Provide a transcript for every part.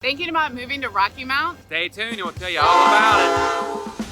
Thinking about moving to Rocky Mount? Stay tuned, we'll tell you all about it.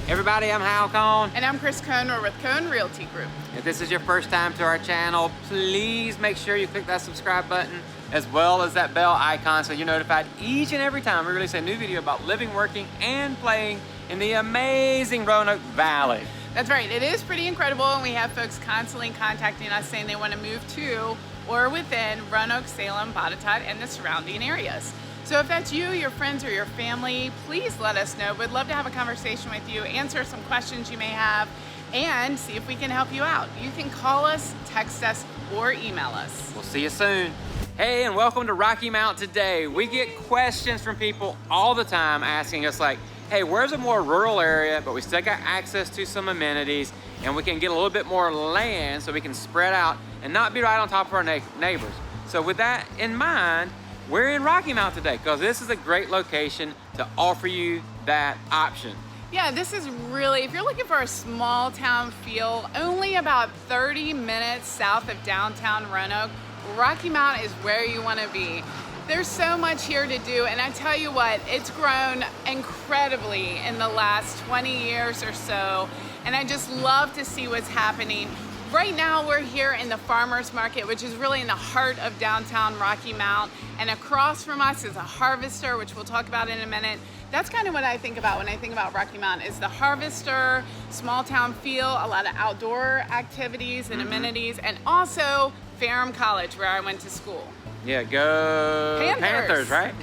Everybody, I'm Hal Cohn. And I'm Chris Cohn. We're with Cohn Realty Group. If this is your first time to our channel, please make sure you click that subscribe button as well as that bell icon so you're notified each and every time we release a new video about living, working, and playing in the amazing Roanoke Valley. That's right, it is pretty incredible, and we have folks constantly contacting us saying they want to move to or within Roanoke, Salem, Botetourt, and the surrounding areas. So if that's you, your friends, or your family, please let us know. We'd love to have a conversation with you, answer some questions you may have, and see if we can help you out. You can call us, text us, or email us. We'll see you soon. Hey, and welcome to Rocky Mount today. We get questions from people all the time asking us like, hey, where's a more rural area, but we still got access to some amenities, and we can get a little bit more land so we can spread out and not be right on top of our neighbors. So with that in mind, we're in Rocky Mount today because this is a great location to offer you that option. Yeah, this is really, if you're looking for a small town feel, only about 30 minutes south of downtown Roanoke, Rocky Mount is where you want to be. There's so much here to do, and I tell you what, it's grown incredibly in the last 20 years or so, and I just love to see what's happening. Right now we're here in the farmers market, which is really in the heart of downtown Rocky Mount, and across from us is a harvester, which we'll talk about in a minute. That's kind of what I think about when I think about Rocky Mount, is the harvester, small town feel, a lot of outdoor activities and amenities, and also Ferrum College, where I went to school. Yeah, go Panthers, right?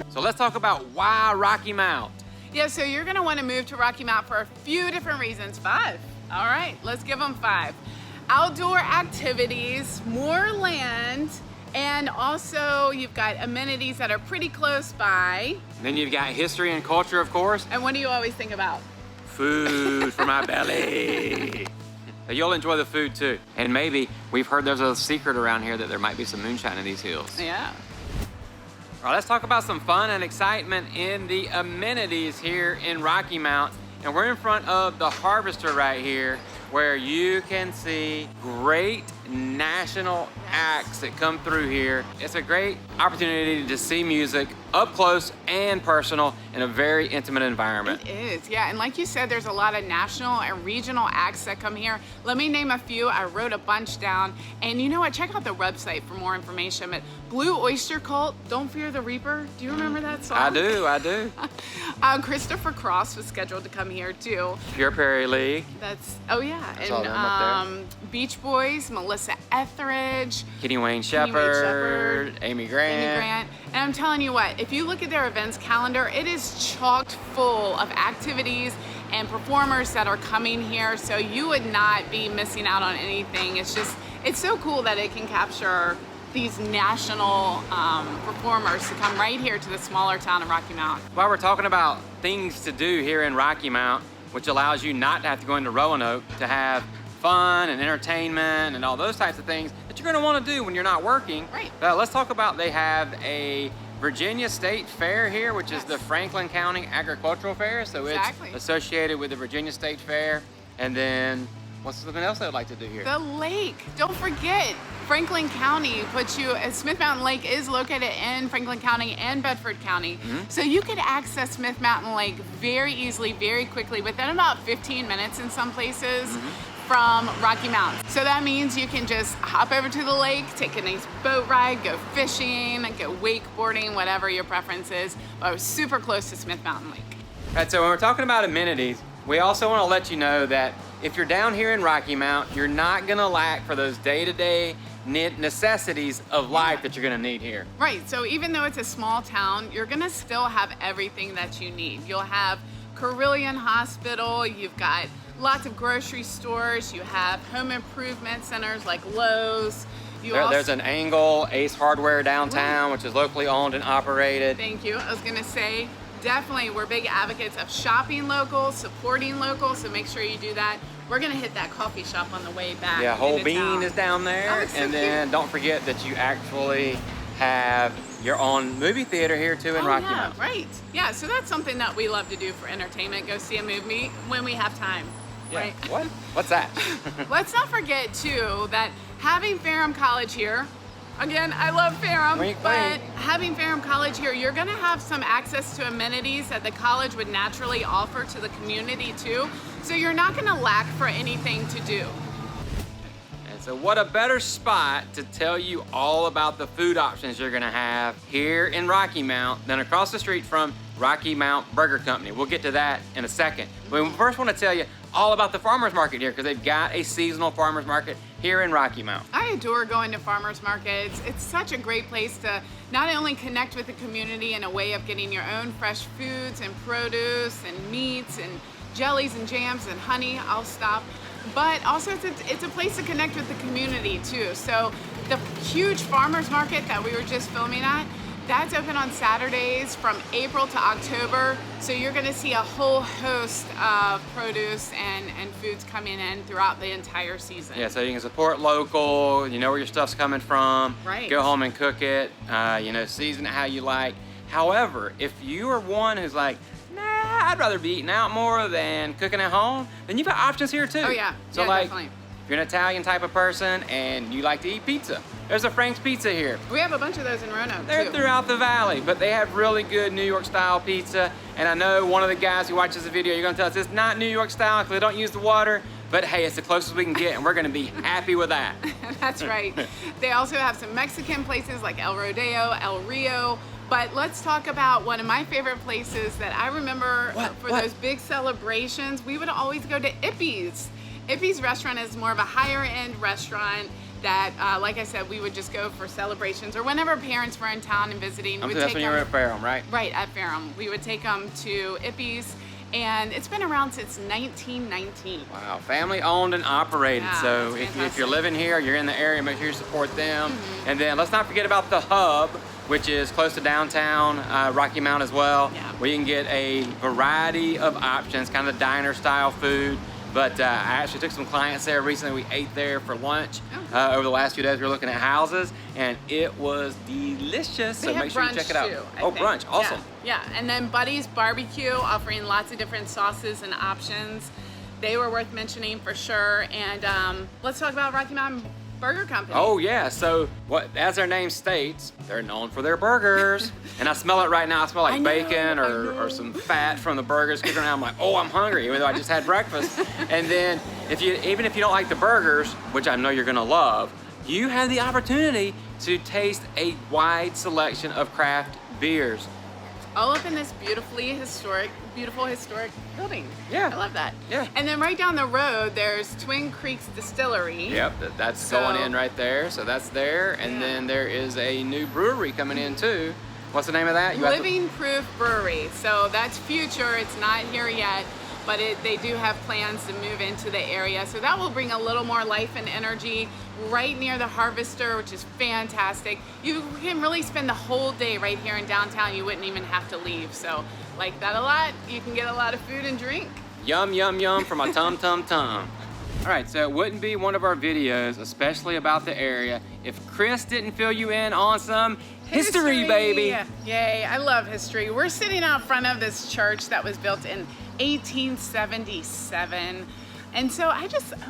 So let's talk about why Rocky Mount. Yeah, so you're gonna wanna move to Rocky Mount for a few different reasons. 5. All right, let's give them 5. Outdoor activities, more land, and also you've got amenities that are pretty close by. Then you've got history and culture, of course. And what do you always think about? Food for my belly. You'll enjoy the food too. And maybe we've heard there's a secret around here that there might be some moonshine in these hills. Yeah. All right, let's talk about some fun and excitement in the amenities here in Rocky Mount. And we're in front of the Harvester right here, where you can see great national acts that come through here. It's a great opportunity to see music up close and personal in a very intimate environment. It is, yeah, and like you said, there's a lot of national and regional acts that come here. Let me name a few. I wrote a bunch down, and you know what? Check out the website for more information. But Blue Oyster Cult, Don't Fear the Reaper. Do you remember that song? I do. Christopher Cross was scheduled to come here too. Pure Prairie League. That's, oh yeah, saw them up there. Beach Boys, Melissa Etheridge, Kenny Wayne Shepherd, Amy Grant. And I'm telling you what, if you look at their events calendar, it is chocked full of activities and performers that are coming here, so you would not be missing out on anything. It's just, it's so cool that it can capture these national performers to come right here to the smaller town of Rocky Mount. While we're talking about things to do here in Rocky Mount, which allows you not to have to go into Roanoke to have fun and entertainment and all those types of things that you're going to want to do when you're not working. Right. Let's talk about, they have a Virginia State Fair here, which is the Franklin County Agricultural Fair. So Exactly. It's associated with the Virginia State Fair. And then what's something else they would like to do here? The lake. Don't forget, Franklin County puts you, Smith Mountain Lake is located in Franklin County and Bedford County. So you could access Smith Mountain Lake very easily, very quickly, within about 15 minutes in some places from Rocky Mount. So that means you can just hop over to the lake, take a nice boat ride, go fishing, go wakeboarding, whatever your preference is. But we're super close to Smith Mountain Lake. All right, so when we're talking about amenities, we also want to let you know that if you're down here in Rocky Mount, you're not going to lack for those day-to-day necessities of life that you're going to need here. Right, so even though it's a small town, you're going to still have everything that you need. You'll have Carilion Hospital, you've got lots of grocery stores, you have home improvement centers like Lowe's. There's an Angle Ace Hardware downtown, which is locally owned and operated. Thank you. I was going to say, definitely we're big advocates of shopping local, supporting local, so make sure you do that. We're gonna hit that coffee shop on the way back. Yeah, Whole Bean town. is down there. Oh, it's so and then cute. don't forget that you actually have your own movie theater here too in Rocky Mount. Right. Yeah, so that's something that we love to do for entertainment. Go see a movie when we have time. Yeah. right? What? What's that? Let's not forget too that having Ferrum College here, again, I love Ferrum, Wink, but wink. having Ferrum College here, you're gonna have some access to amenities that the college would naturally offer to the community too. So you're not gonna lack for anything to do. And so what a better spot to tell you all about the food options you're gonna have here in Rocky Mount than across the street from Rocky Mount Burger Company. We'll get to that in a second. But we first want to tell you all about the farmers market here because they've got a seasonal farmers market here in Rocky Mount. I adore going to farmers markets. It's such a great place to not only connect with the community in a way of getting your own fresh foods and produce and meats and jellies and jams and honey, I'll stop, but also it's a place to connect with the community too. So the huge farmers market that we were just filming at, that's open on Saturdays from April to October. So you're gonna see a whole host of produce and foods coming in throughout the entire season. Yeah, so you can support local, you know where your stuff's coming from, Right. Go home and cook it, you know, season it how you like. However, if you are one who's like, nah, I'd rather be eating out more than cooking at home, then you've got options here too. Oh yeah, So yeah, like, definitely. if you're an Italian type of person and you like to eat pizza, there's a Frank's Pizza here. We have a bunch of those in Roanoke They're too. throughout the valley, but they have really good New York style pizza. And I know one of the guys who watches the video, you're gonna tell us it's not New York style because they don't use the water, but hey, it's the closest we can get and we're gonna be happy with that. That's right. They also have some Mexican places like El Rodeo, El Rio. But let's talk about one of my favorite places that I remember for What? those big celebrations. We would always go to Ippy's. Ippy's restaurant is more of a higher end restaurant that, like I said, we would just go for celebrations or whenever parents were in town and visiting. I'm we'd sure that's take when you were them, at Ferrum, right? right, at Ferrum. We would take them to Ippy's, and it's been around since 1919. Wow, family owned and operated. Yeah, So that's if fantastic. you're living here, you're in the area, make sure you support them. Mm-hmm. And then let's not forget about the Hub, which is close to downtown Rocky Mount as well. Yeah. Where you can get a variety of options, kind of diner style food. But I actually took some clients there recently. We ate there for lunch over the last few days. We were looking at houses and it was delicious. They So have make sure you brunch check it out. too, I Oh, think. brunch, awesome. Yeah, and then Buddy's Barbecue offering lots of different sauces and options. They were worth mentioning for sure. And let's talk about Rocky Mountain Burger Company. Oh yeah, so as their name states, they're known for their burgers. And I smell it right now. I smell like I know, bacon I or know. some fat from the burgers kicking around. I'm like, oh, I'm hungry, even though I just had breakfast. And then even if you don't like the burgers, which I know you're gonna love, you have the opportunity to taste a wide selection of craft beers. All up in this beautiful historic building. Yeah. I love that. Yeah. And then right down the road, there's Twin Creeks Distillery. Yep, that's So- going in right there. So that's there. And Yeah. then there is a new brewery coming in too. What's the name of that? You have to- Living Proof Brewery. So that's future. It's not here yet, but they do have plans to move into the area. So that will bring a little more life and energy right near the Harvester, which is fantastic. You can really spend the whole day right here in downtown. You wouldn't even have to leave. So like that a lot. You can get a lot of food and drink. Yum, yum, yum for my tum, tum, tum. All right, so it wouldn't be one of our videos, especially about the area, if Chris didn't fill you in on some history, baby. Yay, I love history. We're sitting out front of this church that was built in 1877. And so I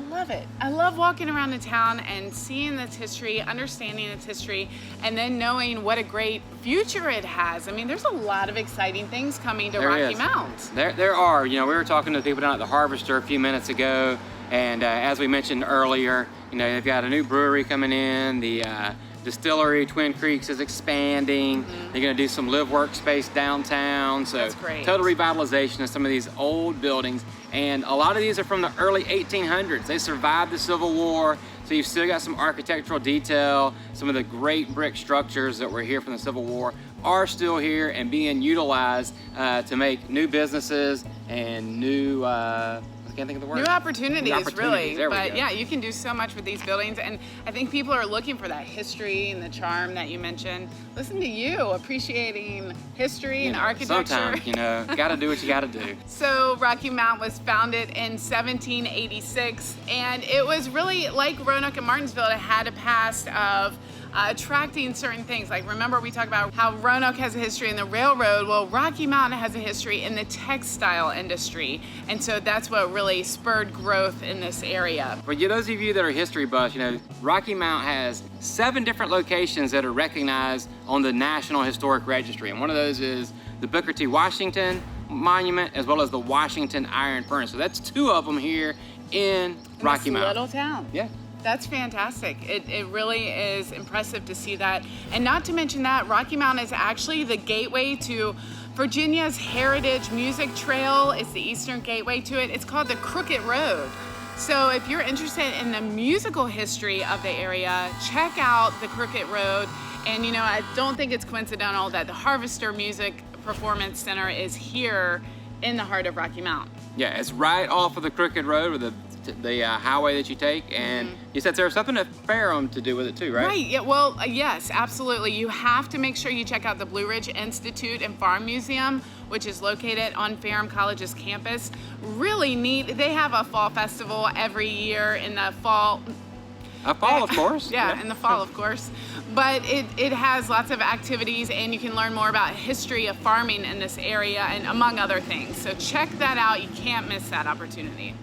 love it. I love walking around the town and seeing its history, understanding its history, and then knowing what a great future it has. I mean, there's a lot of exciting things coming to There Rocky is. Mount. There are. You know, we were talking to the people down at the Harvester a few minutes ago, and as we mentioned earlier, you know, they've got a new brewery coming in. The distillery, Twin Creeks, is expanding. They're going to do some live workspace downtown. So That's great. total revitalization of some of these old buildings. And a lot of these are from the early 1800s. They survived the Civil War. So you've still got some architectural detail. Some of the great brick structures that were here from the Civil War are still here and being utilized to make new businesses and new, I can't think of the word. New opportunities, really. There we But go. yeah, you can do so much with these buildings. And I think people are looking for that history and the charm that you mentioned. Listen to you, appreciating history You and know, architecture. Sometimes, you know, got to do what you got to do. So Rocky Mount was founded in 1786, and it was really like Roanoke and Martinsville. It had a past of attracting certain things. Like, remember we talked about how Roanoke has a history in the railroad. Well, Rocky Mountain has a history in the textile industry. And so that's what really spurred growth in this area. For those of you that are history buffs, Rocky Mount has 7 different locations that are recognized on the National Historic Registry. And one of those is the Booker T. Washington Monument, as well as the Washington Iron Furnace. So that's 2 of them here in Rocky Mount. Little town. Yeah. That's fantastic. It really is impressive to see that. And not to mention that Rocky Mountain is actually the gateway to Virginia's Heritage Music Trail. It's the eastern gateway to it. It's called the Crooked Road. So if you're interested in the musical history of the area, check out the Crooked Road. And I don't think it's coincidental that the Harvester Music Performance Center is here in the heart of Rocky Mount. Yeah, it's right off of the Crooked Road with the highway that you take, and you said there's something at Ferrum to do with it too, right? Right, yeah, well, yes, absolutely. You have to make sure you check out the Blue Ridge Institute and Farm Museum, which is located on Ferrum College's campus. Really neat. They have a fall festival every year in the fall. Fall, of course. Yeah, in the fall, of course. But it has lots of activities, and you can learn more about history of farming in this area, and among other things. So check that out. You can't miss that opportunity.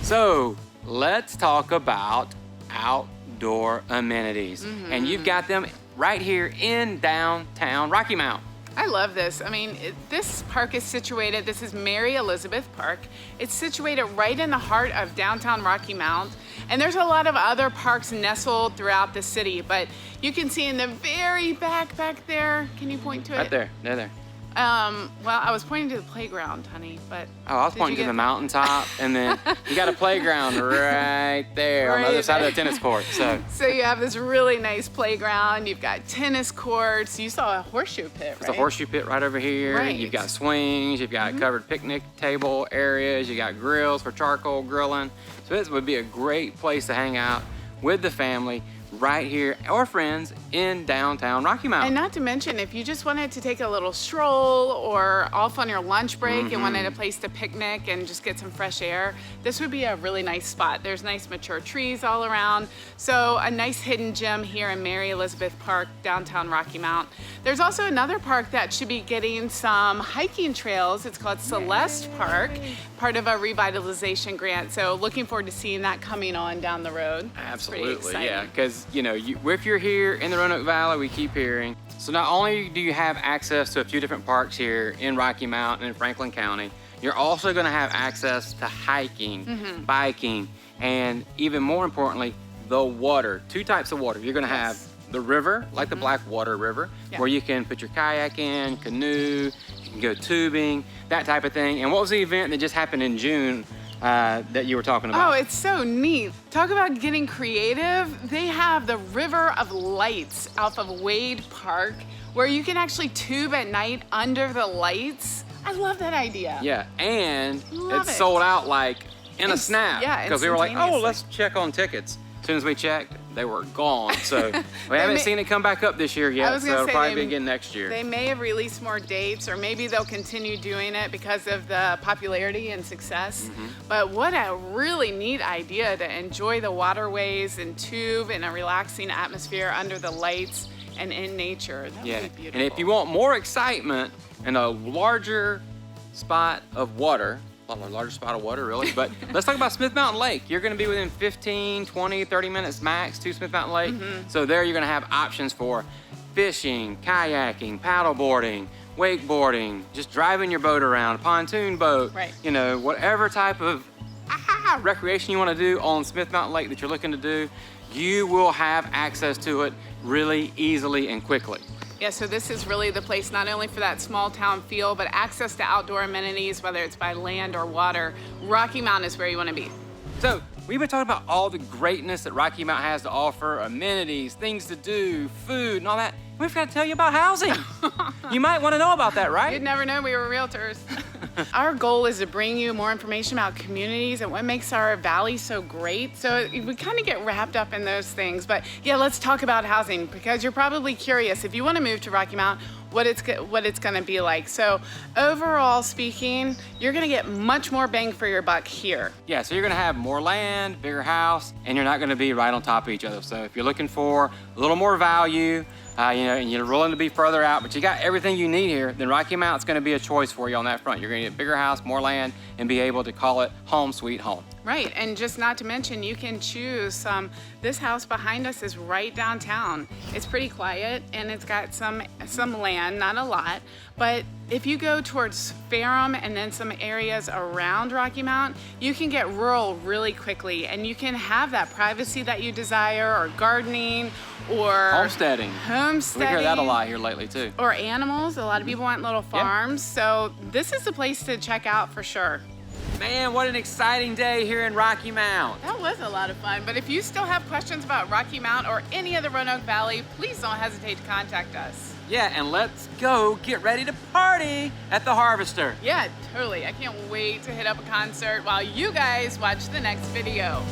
So let's talk about outdoor amenities. And you've got them right here in downtown Rocky Mount. I love this. I mean, this park is situated, this is Mary Elizabeth Park. It's situated right in the heart of downtown Rocky Mount. And there's a lot of other parks nestled throughout the city, but you can see in the very back there, can you point to it? Right there, there. Well, I was pointing to the playground, honey, but. Oh, I was pointing to the mountaintop, and then you got a playground right there on the other side of the tennis court. So you have this really nice playground. You've got tennis courts. You saw a horseshoe pit, right? There's a horseshoe pit right over here. Right. You've got swings. You've got covered picnic table areas. You got grills for charcoal grilling. So this would be a great place to hang out with the family right here, or friends in downtown Rocky Mount. And not to mention, if you just wanted to take a little stroll or off on your lunch break and wanted a place to picnic and just get some fresh air, this would be a really nice spot. There's nice mature trees all around. So a nice hidden gem here in Mary Elizabeth Park, downtown Rocky Mount. There's also another park that should be getting some hiking trails. It's called Celeste Park, part of a revitalization grant. So looking forward to seeing that coming on down the road. Absolutely, yeah, because if you're here in the Roanoke Valley, we keep hearing. So not only do you have access to a few different parks here in Rocky Mount and in Franklin County, you're also going to have access to hiking, biking, and even more importantly, the water. 2 types of water. You're going to have the river, like the Blackwater River, where you can put your kayak in, canoe, you can go tubing, that type of thing. And what was the event that just happened in June that you were talking about? Oh, it's so neat. Talk about getting creative. They have the River of Lights off of Wade Park, where you can actually tube at night under the lights. I love that idea. Yeah, and it's sold out like in a snap. Yeah, because we were like, oh, let's check on tickets. As soon as we checked, they were gone. So we haven't seen it come back up this year yet, so it'll probably be again next year. They may have released more dates, or maybe they'll continue doing it because of the popularity and success. But what a really neat idea to enjoy the waterways and tube in a relaxing atmosphere under the lights and in nature. That would be beautiful. And if you want more excitement and a larger spot of water, well, a larger spot of water, really. But let's talk about Smith Mountain Lake. You're going to be within 15, 20, 30 minutes max to Smith Mountain Lake. So there you're going to have options for fishing, kayaking, paddleboarding, wakeboarding, just driving your boat around, a pontoon boat, whatever type of recreation you want to do on Smith Mountain Lake that you're looking to do, you will have access to it really easily and quickly. Yeah, so this is really the place not only for that small town feel, but access to outdoor amenities, whether it's by land or water. Rocky Mount is where you want to be. So we've been talking about all the greatness that Rocky Mount has to offer, amenities, things to do, food, and all that. We've got to tell you about housing. You might want to know about that, right? You'd never know we were realtors. Our goal is to bring you more information about communities and what makes our valley so great. So we kind of get wrapped up in those things. But yeah, let's talk about housing, because you're probably curious. If you want to move to Rocky Mount, what it's going to be like. So overall speaking, you're going to get much more bang for your buck here. Yeah, so you're gonna have more land, bigger house, and you're not gonna be right on top of each other. So if you're looking for a little more value, and you're willing to be further out, but you got everything you need here, then Rocky Mount's gonna be a choice for you on that front. You're gonna get a bigger house, more land, and be able to call it home sweet home. Right, and just not to mention, you can choose this house behind us is right downtown. It's pretty quiet, and it's got some land, not a lot, but if you go towards Ferrum and then some areas around Rocky Mount, you can get rural really quickly, and you can have that privacy that you desire, or gardening, or Homesteading. We hear that a lot here lately too. Or animals. A lot of people want little farms, so this is the place to check out for sure. Man, what an exciting day here in Rocky Mount. That was a lot of fun, but if you still have questions about Rocky Mount or any of the Roanoke Valley, please don't hesitate to contact us. Yeah, and let's go get ready to party at the Harvester. Yeah, totally. I can't wait to hit up a concert while you guys watch the next video.